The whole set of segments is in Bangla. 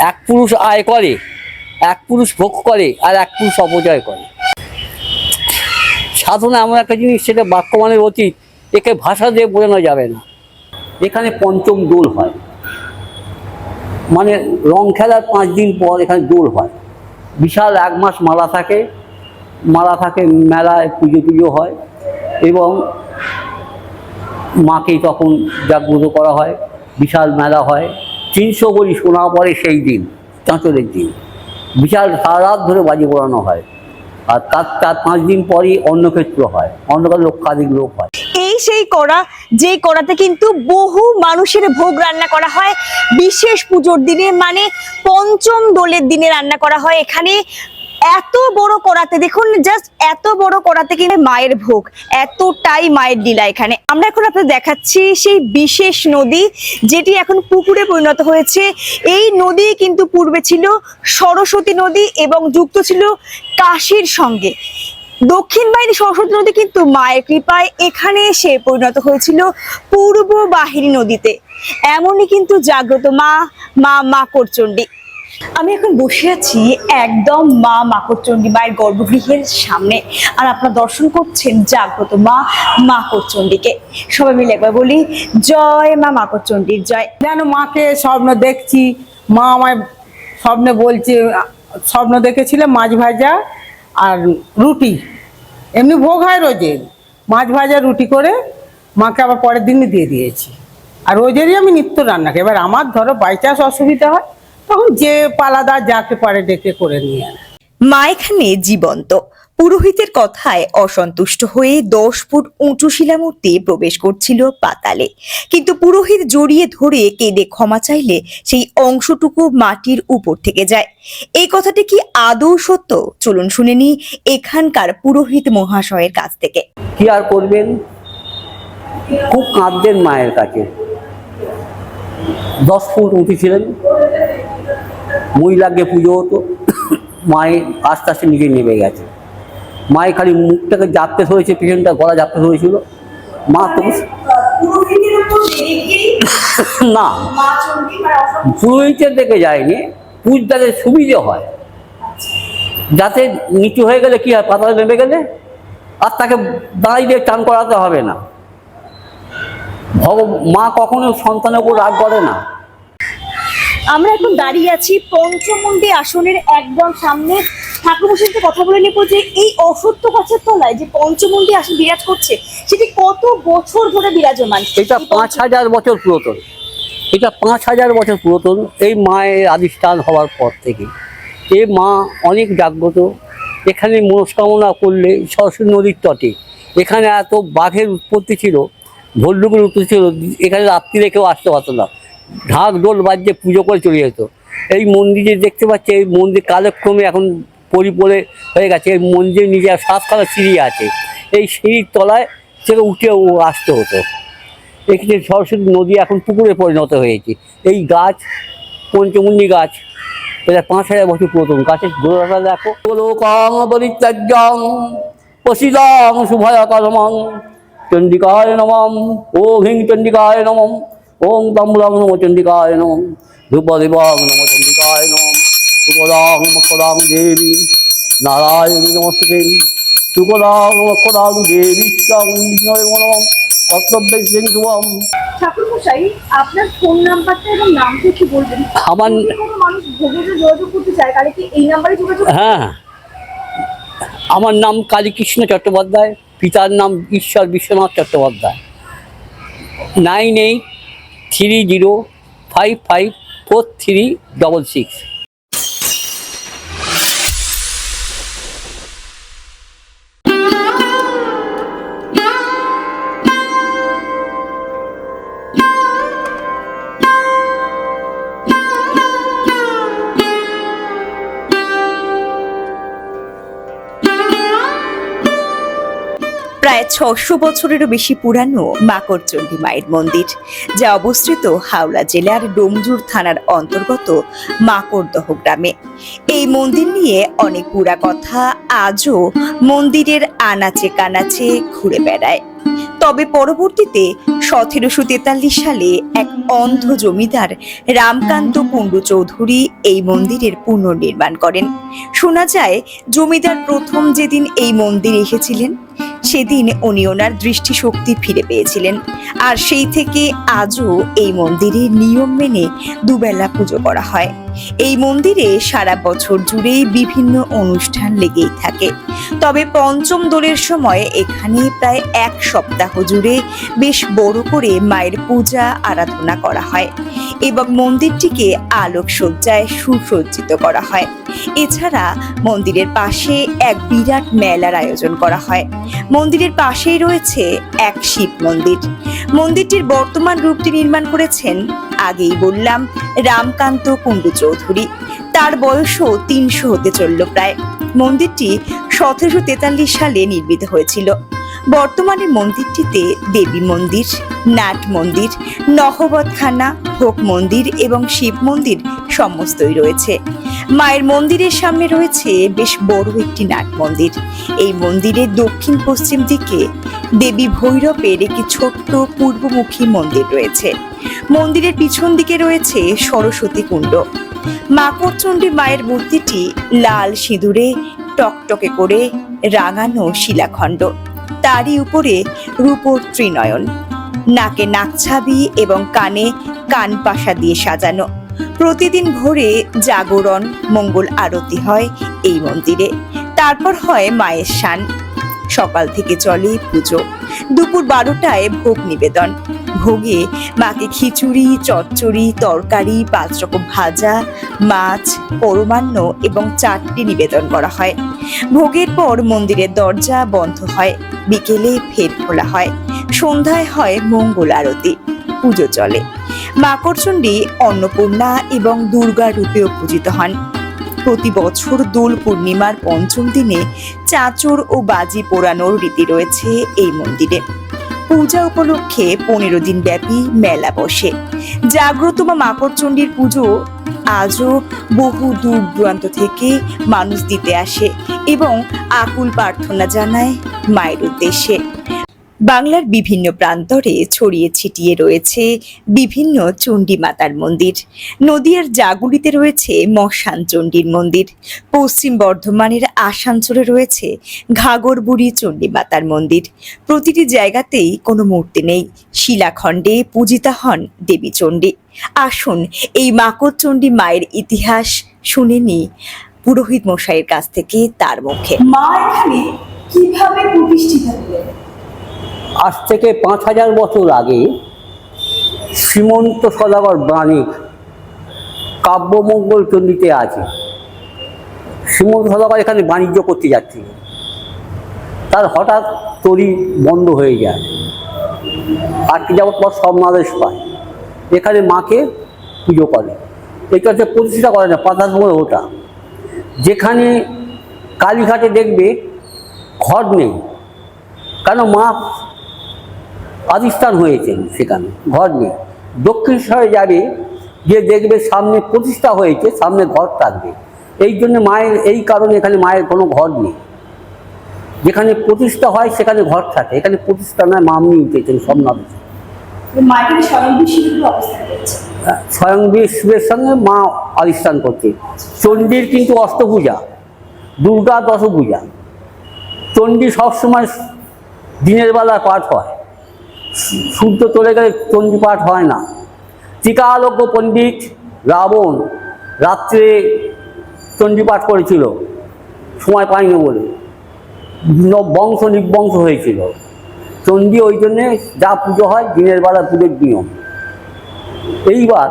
এক পুরুষ আয় করে, এক পুরুষ ভোগ করে, আর এক পুরুষ অপচয় করে। সাধনা এমন একটা জিনিস, সেটা বাক্যমানের অতীত, একে ভাষা দিয়ে বোঝানো যাবে না। এখানে পঞ্চম দোল হয়, মানে রং খেলার 5 দিন পর এখানে দোল হয়। বিশাল 1 মাস মালা থাকে, মেলায় পুজো হয় এবং মাকে তখন জাগ্রত করা হয়, বিশাল মেলা হয়। 300 ভরি সোনা পড়ে সেই দিন, চাঁচলের দিন, বিশাল সারা রাত ধরে বাজি পোড়ানো হয়। আর তার 5 দিন পরই অন্নক্ষেত্র হয়, অন্নকার লক্ষাধিক লোক হয়। এই সেই কড়া, যে কড়াতে কিন্তু বহু মানুষের ভোগ রান্না করা হয় বিশেষ পুজোর দিনে, মানে পঞ্চম দোলের দিনে রান্না করা হয় এখানে। এত বড় কড়াতে দেখুন, জাস্ট এত বড় কড়াতে কিন্তু মায়ের ভোগ, এতটাই মায়ের লীলা এখানে। আমরা এখন আপনাদের দেখাচ্ছি সেই বিশেষ নদী, যেটি এখন পুকুরে পরিণত হয়েছে। এই নদী কিন্তু পূর্বে ছিল সরস্বতী নদী এবং যুক্ত ছিল কাশীর সঙ্গে। দক্ষিণ বাহিনী সরস্বতী নদী কিন্তু মায়ের কৃপায় এখানে এসে পরিণত হয়েছিল পূর্ব বাহিনী নদীতে। এমনই কিন্তু জাগ্রত মা মাকড়চণ্ডী। আমি এখন বসে আছি একদম মা মাকড়চণ্ডী মায়ের গর্ভগৃহের সামনে, আর আপনারা দর্শন করছেন জাগ্রত মা মাকড়চণ্ডীকে। সবাই মিলে একবার বলি, জয় মা মাকড়চণ্ডীর জয়। যেন মাকে স্বপ্ন দেখছি, মা আমায় স্বপ্নে বলছে, স্বপ্ন দেখেছিলাম মাছ ভাজা আর রুটি, এমনি ভোগ হয় রোজের, মাছ ভাজা রুটি করে মাকে আবার পরের দিনই দিয়ে দিয়েছি। আর রোজেরই আমি নিত্য রান্না করি। এবার আমার ধরো বাই চান্স অসুবিধা হয়, তখন যে পালাদার যাকে পারে ডেকে করে নিয়ে আনে। মা এখানে জীবন্ত। পুরোহিতের কথায় অসন্তুষ্ট হয়ে 10 ফুট উঁচু শিলামূর্তি প্রবেশ করছিল পাতালে, কিন্তু পুরোহিত জড়িয়ে ধরে কেঁদে ক্ষমা চাইলে সেই অংশটুকু মাটির উপর থেকে যায়। এই কথাটি কি আদৌ সত্য? চলুন শুনে নি এখানকার পুরোহিত মহাশয়ের কাছ থেকে। কি আর করবেন, খুব কাঁদতেন মায়ের কাছে। 10 ফুট উঁচু ছিলেন, মহিলাকে পুজো হতো, মায়ের আস্তে আস্তে নিচে নেমে গেছে। মায়ের খালি মুখটাকে জাপতে ধরেছে, পেছনটা গলা জাপতে ধরেছিল। মা তো না, পুরোহিতের দিকে যায়নি, পুজোটাতে সুবিধে হয়, যাতে নিচু হয়ে গেলে কি হয়, পাতায় নেমে গেলে আর তাকে দাঁড়িয়ে টান করাতে হবে না। মা কখনো সন্তানের উপর রাগ করে না। আমরা এখন দাঁড়িয়ে আছি পঞ্চমুণ্ডী আসনের একদম সামনে। ঠাকুরমশাইর সাথে কথা বলে নেবো যে এই অশ্বত্থ গাছের তলায় যে পঞ্চমুণ্ডী আসন বিরাজ করছে, সেটি কত বছর ধরে বিরাজমান? এটা 5000 বছর পুরাতন, এটা 5000 বছর পুরাতন। এই মায়ের আদিষ্ঠান হওয়ার পর থেকে এই মা অনেক জাগ্রত। এখানে মনস্কামনা করলে সরস্বতী নদীর তটে, এখানে এত বাঘের উৎপত্তি ছিল, ভল্লুকের উৎপত্তি ছিল, এখানে রাত্রিরে কেউ আসতে পারতো না, ঢাক ডোল বাজে পুজো করে চলে যেত। এই মন্দির যে দেখতে পাচ্ছে, এই মন্দির কালক্রমে এখন পরিপরে হয়ে গেছে। এই মন্দিরের নিজের 7খানা সিঁড়ি আছে, এই সিঁড়ির তলায় থেকে উঠে আসতে হতো। এখানে সরস্বতী নদী এখন পুকুরে পরিণত হয়েছে। এই গাছ পঞ্চমুণ্ডী গাছ, এটা 5000 বছর পুরাতন। গাছের গোড়াটা দেখো। লোকং পরিত্যাজ্যং প্রসিদং শুভয়করমং চণ্ডিকায় নমঃ। ওম হিং চণ্ডিকায় নমঃ। ওম তাম্বুলং নমঃ চণ্ডিকায় নমঃ। ধূপদীপং নমঃ চণ্ডিকায় নমঃ। শুকলাং মকরাং দেবী নারায়ণী নমস্তে। শুকলাং মকরাং দেবী নমঃ। কর্তব্যে শুভম। ঠাকুরমশাই, আপনার ফোন নাম্বারটা এবং নামটা একটু বলবেন। আমার কোনো মানুষ ভোগে যোগাযোগ করতে চায়, তাহলে কি এই নাম্বারে যোগাযোগ? হ্যাঁ, আমার নাম কালীকৃষ্ণ চট্টোপাধ্যায়, পিতার নাম ঈশ্বর বিশ্বনাথ চট্টোপাধ্যায়। 9830554366। প্রায় 600 বছরেরও বেশি পুরানো মাকড়চণ্ডী মায়ের মন্দির, যা অবস্থিত হাওড়া জেলার ডোমজুর থানার অন্তর্গত মাকড়দহ গ্রামে। এই মন্দির নিয়ে অনেক পুরা কথা আজও মন্দিরের আনাচে কানাচে ঘুরে বেড়ায়। তবে পরবর্তীতে 1743 সালে এক অন্ধ জমিদার রামকান্ত কুণ্ডু চৌধুরী এই মন্দিরের পুনর্নির্মাণ করেন। শোনা যায় জমিদার প্রথম যেদিন এই মন্দিরে এসেছিলেন সেদিন উনি ওনার দৃষ্টিশক্তি ফিরে পেয়েছিলেন, আর সেই থেকে আজও এই মন্দিরে নিয়ম মেনে দুবেলা পুজো করা হয়। এই মন্দিরে সারা বছর জুড়ে বিভিন্ন অনুষ্ঠান লেগেই থাকে। তবে পঞ্চম দোলের সময় এখানে প্রায় এক সপ্তাহ জুড়ে বেশ বড় করে মায়ের পূজা আরাধনা করা হয় এবং মন্দিরটিকে আলোকসজ্জায় সুসজ্জিত করা হয়। এছাড়া মন্দিরের পাশে এক বিরাট মেলার আয়োজন করা হয়। মন্দিরের পাশেই রয়েছে এক শিব মন্দির। মন্দিরটির বর্তমান রূপটি নির্মাণ করেছেন, আগেই বললাম, রামকান্ত কুণ্ডু চৌধুরী। তার বয়সও 300 হতে চলল প্রায়। মন্দিরটি 1743 সালে নির্মিত হয়েছিল। বর্তমানে মন্দিরটিতে দেবী মন্দির, নাট মন্দির, নহবতখানা, ভোগ মন্দির এবং শিব মন্দির সমস্তই রয়েছে। মায়ের মন্দিরের সামনে রয়েছে বেশ বড় একটি নাট মন্দির। এই মন্দিরের দক্ষিণ পশ্চিম দিকে দেবী ভৈরবের একটি ছোট্ট পূর্বমুখী মন্দির রয়েছে। মন্দিরের পিছন দিকে রয়েছে সরস্বতী কুণ্ড। মাকড়চণ্ডী মায়ের মূর্তিটি লাল সিঁদুরে টকটকে করে রাঙানো শিলাখণ্ড, তারই উপরে রূপোর ত্রিনয়ন, নাকে নাকছাবি এবং কানে কানপাশা দিয়ে সাজানো। প্রতিদিন ভোরে জাগরণ, মঙ্গল আরতি হয় এই মন্দিরে। তারপর হয় মায়ের স্নান। সকাল থেকে চলে পুজো। দুপুর 12টায় ভোগ নিবেদন। ভোগে মাকে খিচুড়ি, চচ্চড়ি, তরকারি, 5 রকম ভাজা, মাছ, পরমান্ন এবং চাটনি নিবেদন করা হয়। ভোগের পর মন্দিরের দরজা বন্ধ হয়। বিকেলে ফের খোলা হয়। সন্ধ্যায় হয় মঙ্গল আরতি। পুজো চলে। মাকড়চণ্ডী অন্নপূর্ণা এবং দুর্গা রূপেও পূজিত হন। প্রতি বছর দোল পূর্ণিমার পঞ্চম দিনে চাঁচর ও বাজি পোড়ানোর রীতি রয়েছে এই মন্দিরে। পূজা উপলক্ষে 15 দিন ব্যাপী মেলা বসে। জাগ্রত মা মাকড়চণ্ডীর পুজো আজও বহু দূর দূরান্ত থেকে মানুষ দিতে আসে এবং আকুল প্রার্থনা জানায় মায়ের উদ্দেশ্যে। বাংলার বিভিন্ন প্রান্তরে ছড়িয়ে ছিটিয়ে রয়েছে বিভিন্ন চণ্ডী মাতার মন্দির। নদিয়ার জাগুলিতে রয়েছে মশান চণ্ডীর মন্দির। পশ্চিম বর্ধমানের আসানসোলে রয়েছে ঘাগরবুড়ি চণ্ডী মাতার মন্দির। প্রতিটি জায়গাতেই কোনো মূর্তি নেই, শিলাখণ্ডে পূজিতা হন দেবী চণ্ডী। আসুন এই মাকড়চণ্ডী মায়ের ইতিহাস শুনে নি পুরোহিত মশাইয়ের কাছ থেকে তার মুখে। মা এখানে কিভাবে প্রতিষ্ঠিত হলেন? আজ থেকে 5000 বছর আগে শ্রীমন্ত সদাগর বাণিক কাব্যমঙ্গল চণ্ডীতে আছে। শ্রীমন্ত সদাগর এখানে বাণিজ্য করতে যাচ্ছিল, তার হঠাৎ তরি বন্ধ হয়ে যায়। আটকে যাওয়ার পর স্বপ্নাদেশ পায়, এখানে মাকে পুজো করে। এটা হচ্ছে প্রতিষ্ঠা করে না, পাতার সময় ওটা। যেখানে কালীঘাটে দেখবে ঘর নেই, কেন মা আদিস্থান হয়েছেন, সেখানে ঘর নেই। দক্ষিণেশ্বরে যাবে, যে দেখবে সামনে প্রতিষ্ঠা হয়েছে, সামনে ঘর থাকবে। এই জন্য মায়ের, এই কারণে এখানে মায়ের কোনো ঘর নেই। যেখানে প্রতিষ্ঠা হয় সেখানে ঘর থাকে, এখানে প্রতিষ্ঠা নয়, মা আপনি উঠেছেন স্বপ্নাদেশে। স্বয়ং বিষ্ণুর সঙ্গে মা আদিস্থান করছে। চণ্ডীর কিন্তু অষ্টপূজা, দুর্গা দশপূজা। চণ্ডী সবসময় দিনের বেলা পাঠ হয়, সূর্য চলে গেলে চণ্ডী পাঠ হয় না। টিকালজ্ঞ পণ্ডিত রাবণ রাত্রে চণ্ডী পাঠ করেছিল, সময় পায়নি বলে বংশ নির্বংশ হয়েছিল। চণ্ডী ওই জন্যে যা পুজো হয় দিনের বেলা পুজোর নিয়ম। এইবার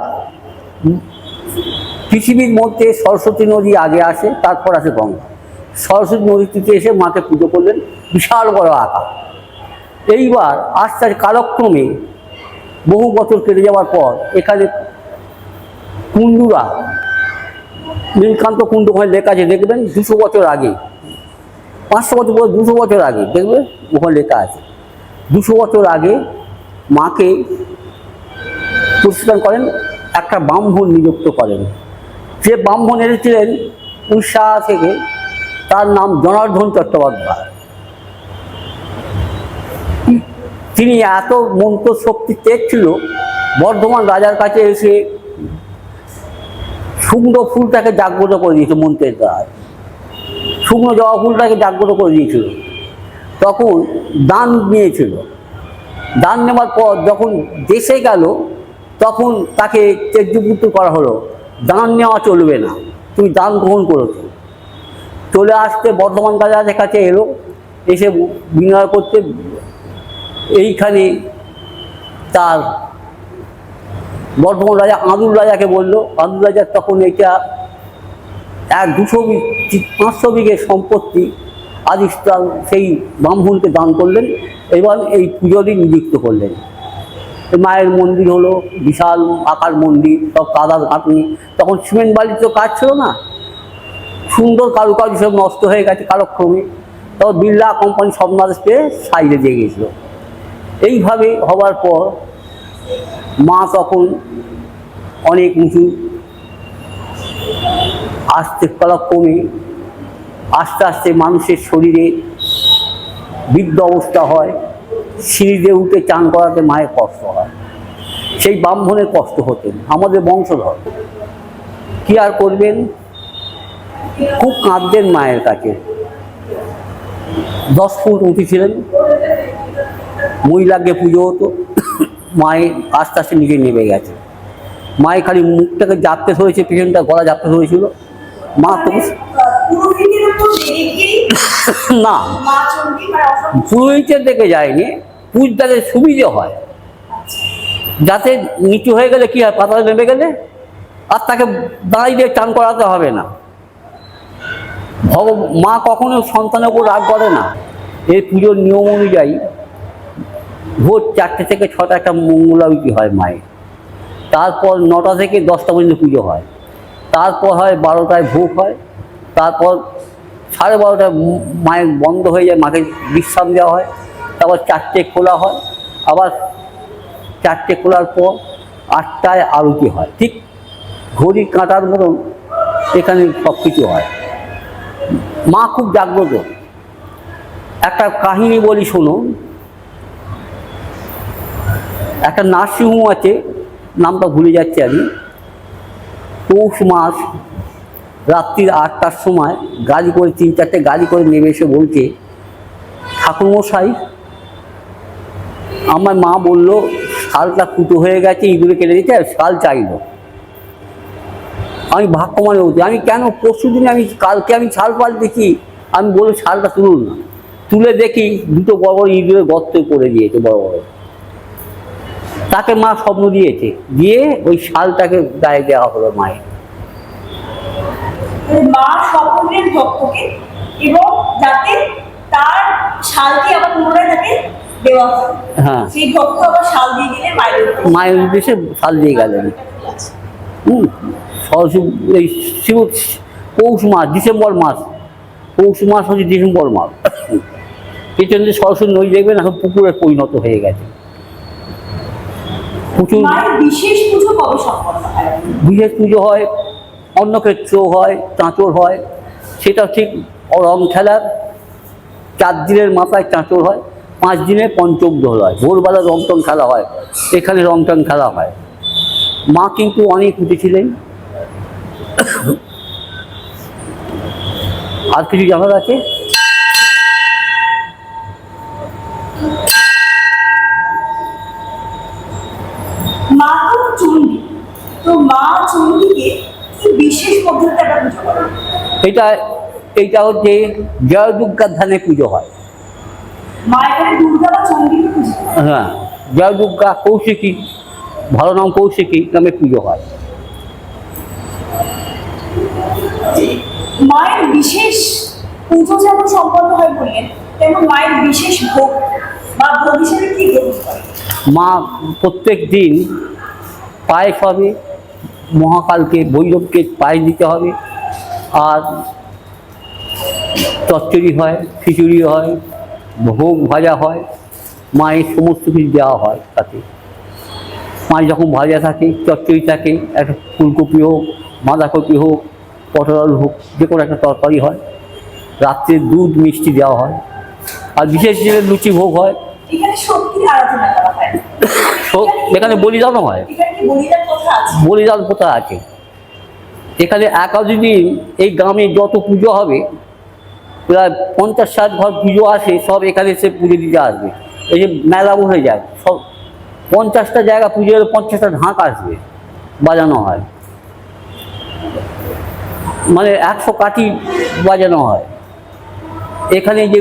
পৃথিবীর মধ্যে সরস্বতী নদী আগে আসে, তারপর আসে গঙ্গা। সরস্বতী নদীতে এসে মাকে পুজো করলেন, বিশাল বড় আকার। এইবার আস্তে আস্তে কালক্রমে বহু বছর কেটে যাওয়ার পর এখানে কুণ্ডুরা, নীলকান্ত কুণ্ডু ওখানে লেখা আছে, দেখবেন 200 বছর আগে, 500 বছর পর 200 বছর আগে দেখবেন ওখানে লেখা আছে। 200 বছর আগে মাকে প্রতিষ্ঠান করেন, একটা ব্রাহ্মণ নিযুক্ত করেন। যে ব্রাহ্মণ এসেছিলেন উড়িষ্যা থেকে, তার নাম জনার্দন চট্টোপাধ্যায়। তিনি এত মন্ত্র শক্তি তেজ ছিল, বর্ধমান রাজার কাছে এসে শুকনো ফুলটাকে জাগ্রত করে দিয়েছে মন্ত্রের দ্বারা, শুকনো জবা ফুলটাকে জাগ্রত করে দিয়েছিল। তখন দান নিয়েছিল, দান নেওয়ার পর যখন দেশে গেল তখন তাকে তেজ্যপুত্র করা হলো, দান নেওয়া চলবে না, তুমি দান গ্রহণ করেছো। চলে আসতে বর্ধমান রাজার কাছে এলো, এসে বিনয় করতে এইখানে তার বর্ধমান রাজা আঁদুল রাজাকে বলল। আঁদুল রাজা তখন এটা 200-500 বিঘে সম্পত্তি আদিষ্ঠান সেই ব্রাহ্মণকে দান করলেন এবং এই পুজোরই নিযুক্ত করলেন। মায়ের মন্দির হলো, বিশাল আকার মন্দির, সব কাদার ঘাটনি, তখন সিমেন্ট বালির তো কাজ ছিল না, সুন্দর কারুকার্য সব নষ্ট হয়ে গেছে কালক্রমে। তখন বিড়লা কোম্পানি স্বপ্নাদেশ পেয়ে সাইডে দিয়ে গেছিল। এইভাবে হবার পর মা তখন অনেক উঁচু, আস্তে কালক্রমে আস্তে আস্তে মানুষের শরীরে বৃদ্ধ অবস্থা হয়, সিঁড়িতে উঠে চান করাতে মায়ের কষ্ট হয়। সেই ব্রাহ্মণের কষ্ট হতেন, আমাদের বংশধর, কি আর করবেন, খুব কাঁদতেন মায়ের কাছে। 10 ফুট উঠেছিলেন, মহিলাকে পুজো হতো, মায়ের আস্তে আস্তে নিচে নেমে গেছে। মায়ের খালি মুখটাকে জাপতে ধরেছে, পেছনটা গলা জাপতে ধরেছিল। মা তো না, পুরোহিতের দিকে যায়নি, পুজোটাতে সুবিধে হয়, যাতে নিচু হয়ে গেলে কি হয়, পাতায় নেমে গেলে আর তাকে দাঁড়িয়ে চান করাতে হবে না। মা কখনো সন্তানের উপর রাগ করে না। এই পুজোর নিয়ম অনুযায়ী ভোর 4টে থেকে 6টা একটা মঙ্গলারতি হয় মায়ের, তারপর 9টা থেকে 10টা পর্যন্ত পুজো হয়, তারপর হয় 12টায় ভোগ হয়, তারপর 12:30টায় মায়ের বন্ধ হয়ে যায়, মাকে বিশ্রাম দেওয়া হয়, তারপর 4টে খোলা হয়, আবার 4টে খোলার পর 8টায় আরতি হয়। ঠিক ঘড়ি কাঁটার মতন এখানে সব কিছু হয়। মা খুব জাগ্রত। একটা কাহিনী বলি শুনুন। একটা নার্সিংহোম আছে, নামটা ভুলে যাচ্ছি আমি। পৌষ মাস রাত্রির 8টার সময় গাড়ি করে 3-4টে গাড়ি করে নেমে এসে বলছে, ঠাকুরমশাই, আমার মা বললো শালটা ফুটো হয়ে গেছে, ইঁদুরে কেটে দিতে, শাল চাইলো। আমি ভাগ্যমানে বলছি, আমি কেন, পরশু দিনে কালকে আমি শাল পাল্টেছি, আমি বলি শালটা তুলুন না। তুলে দেখি 2টো বড় বড় ইঁদুরে গর্ত করে দিয়েছে, বড় বড়। তাকে মা স্বপ্ন দিয়েছে, দিয়ে ওই শালটাকে গায়ে দেওয়া হলো মায়ের। মা স্বপ্নের ভক্তকে, এবং যাতে তার শালটি আবার পুনরায় তাকে দেওয়া হয়। হ্যাঁ, সেই ভক্ত আবার শাল দিয়ে দিলে মায়ের উদ্দেশ্যে শাল দিয়ে গেলেন। সরস্বতী এই পৌষ মাস, ডিসেম্বর মাস, পৌষ মাস হচ্ছে ডিসেম্বর মাস। পেছন দিয়ে সরস্বতী নদী দেখবেন এখন পুকুরে পরিণত হয়ে গেছে। প্রচুর বিশেষ পুজো কবে সম্পন্ন হয়? বিশেষ পুজো হয়, অন্নক্ষেত্র হয়, চাঁচর হয়, সেটা ঠিক রং খেলার 4 দিনের মাথায় চাঁচর হয়, 5 দিনে পঞ্চম দোল হয়, ভোরবেলা রং টং খেলা হয়, এখানে রং টং খেলা হয়। মা কিন্তু অনেক উঠেছিলেন। আর কিছু জানার আছে? মা তো চণ্ডী, তো মা চণ্ডীকে কি বিশেষ পদ্ধতিতে আমরা পুজো করি? এইটা হচ্ছে জয় দুর্গার ধানে পুজো হয়। মা এখানে দুর্গা বা চণ্ডীকে পুজো করে? হ্যাঁ, জয় দুর্গা, কৌশিকী, ভালো নাম কৌশিকী নামে পুজো হয়। মায়ের বিশেষ পুজো যেমন সম্পন্ন হয় বললেন, তেমন মায়ের বিশেষ ভোগ বা ভোগ হিসেবে কি গ্রহণ করে? মা প্রত্যেক দিন পায়েস হবে, মহাকালকে ভৈরবকে পায়েস দিতে হবে, আর চচ্চড়ি হয়, খিচুড়ি হয়, ভোগ ভাজা হয়, মায়ের সমস্ত কিছু দেওয়া হয়। তাতে মাছ যখন ভাজা থাকে, চচ্চড়ি থাকে, একটা ফুলকপি হোক, বাঁধাকপি হোক, পটল আলু হোক, যে কোনো একটা তরকারি হয়। রাত্রে দুধ মিষ্টি দেওয়া হয়, আর বিশেষ দিনে লুচি ভোগ হয়। এখানে শক্তি কি আরাধনা করা হয়? এখানে বলিদানও হয়, এখানে কি বলিদান প্রথা আছে? বলিদান প্রথা আছে। এখানে একাদশী দিন এই গ্রামে যত পুজো হবে, প্রায় 50-60 ঘর পুজো আসে, সব এখানে এসে পুজো দিতে আসবে। এই যে মেলা বসে যায়, সব 50টা জায়গা পুজো হলে 50টা ঢাক আসবে, বাজানো হয়, মানে 100 কাঠি বাজানো হয়। এখানে যে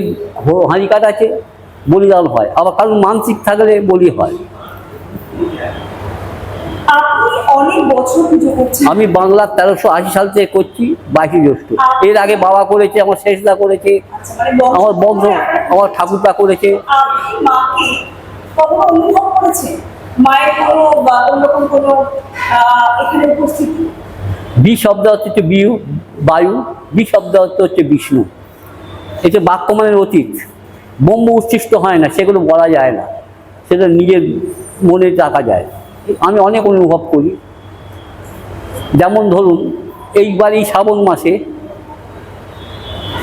হাঁড়িকাঠ আছে, বলিদান হয়, আবার কারোর মানসিক থাকলে বলি হয়। আপনি অনেক বছর পুজো করছেন। আমি বাংলা 1380 সাল থেকে করছি, 22 জ্যৈষ্ঠ। এর আগে বাবা করেছে, আমার শেষদা করেছে, আচ্ছা, মানে বংশ আমার বংশ, আমার ঠাকুরদা করেছে। আপনি মাকে কখনো অনুভব করেছেন? মায়ের কোনো বা অন্যরকম কোনো এখানে উপস্থিতি? বি শব্দ হচ্ছে বায়ু, বি শব্দ হচ্ছে বিষ্ণু। এটা বাক্যমানের অতীত, ব্রহ্ম উচ্ছিষ্ট হয় না, সেগুলো বলা যায় না, সেটা নিজের মনে রাখা যায়। আমি অনেক অনুভব করি। যেমন ধরুন, এইবার এই শ্রাবণ মাসে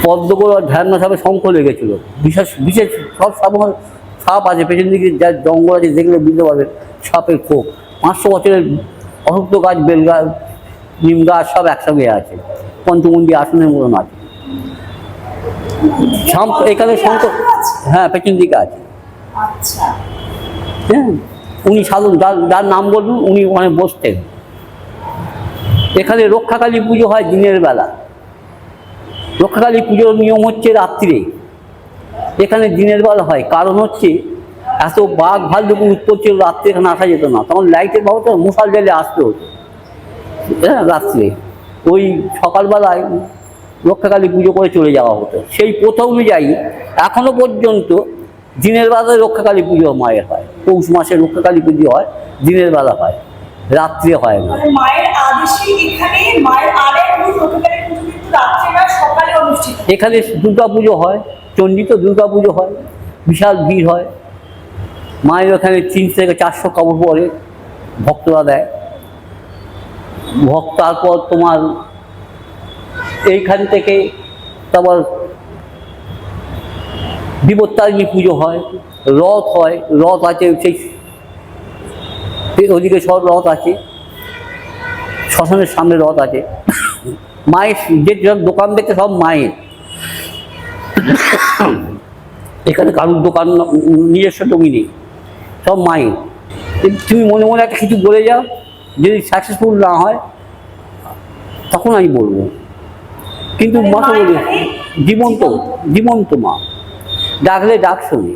পদ্মগোড়া ঝারনা সাপে শঙ্খ লেগেছিল, বিশেষ বিশেষ সব সাপ আছে পেছন দিকে, যা জঙ্গল আছে দেখলে বুঝতে পারবেন, সাপের খোপ। 500 বছরের অসুস্থ গাছ, বেল গাছ, নিম গাছ সব একসঙ্গে আছে, পঞ্চমুণ্ডী আসনের মতন আছে। এখানে শঙ্খ, হ্যাঁ পেছন দিকে আছে। আচ্ছা, হ্যাঁ, উনি সাধন, যার নাম বলুন, উনি ওখানে বসতেন। এখানে রক্ষাকালী পুজো হয় দিনের বেলা। রক্ষাকালী পুজোর নিয়ম হচ্ছে রাত্রে, এখানে দিনের বেলা হয়। কারণ হচ্ছে এত বাঘ ভাল্লুকের উৎপত্তি ছিল, রাত্রে এখানে আসা যেত না, তখন লাইটের ব্যবস্থা, মশাল জ্বালে আসতে হতো। হ্যাঁ, রাত্রে ওই সকালবেলায় রক্ষাকালী পুজো করে চলে যাওয়া হতো। সেই প্রথা অনুযায়ী এখনো পর্যন্ত দিনের বেলায় রক্ষাকালী পুজো মায়ের হয়। পৌষ মাসে রক্ষাকালী পুজো হয়, দিনের বেলা হয়, রাত্রে হয় না। মানে মায়ের আদেশে এখানে মায়ের আরেক রূপ রক্ষাকালী পুজো কিন্তু রাত্রে না সকালে অনুষ্ঠিত হয়। এখানে দুর্গা পুজো হয়, চণ্ডিত দুর্গা পুজো হয়, বিশাল ভিড় হয়। মায়ের ওখানে 300 থেকে 400 কাপড় পরে ভক্তরা দেয়। তারপর তোমার এইখান থেকে তারপর বিপত্তারিণী পুজো হয়, রথ হয়, রথ আছে, সেই ওদিকে সব রথ আছে, শ্মশানের সামনে রথ আছে। মায়ের যে সব দোকান দেখতে সব মায়ের, এখানে কারুর দোকান নিজস্ব জমি নেই, সব মায়ের। তুমি মনে মনে একটা কিছু বলে যাও, যদি সাকসেসফুল না হয় তখন আমি বলবো। কিন্তু মা তো বলি জীবন্ত, জীবন্ত মা, ডাকলে ডাক শোনে।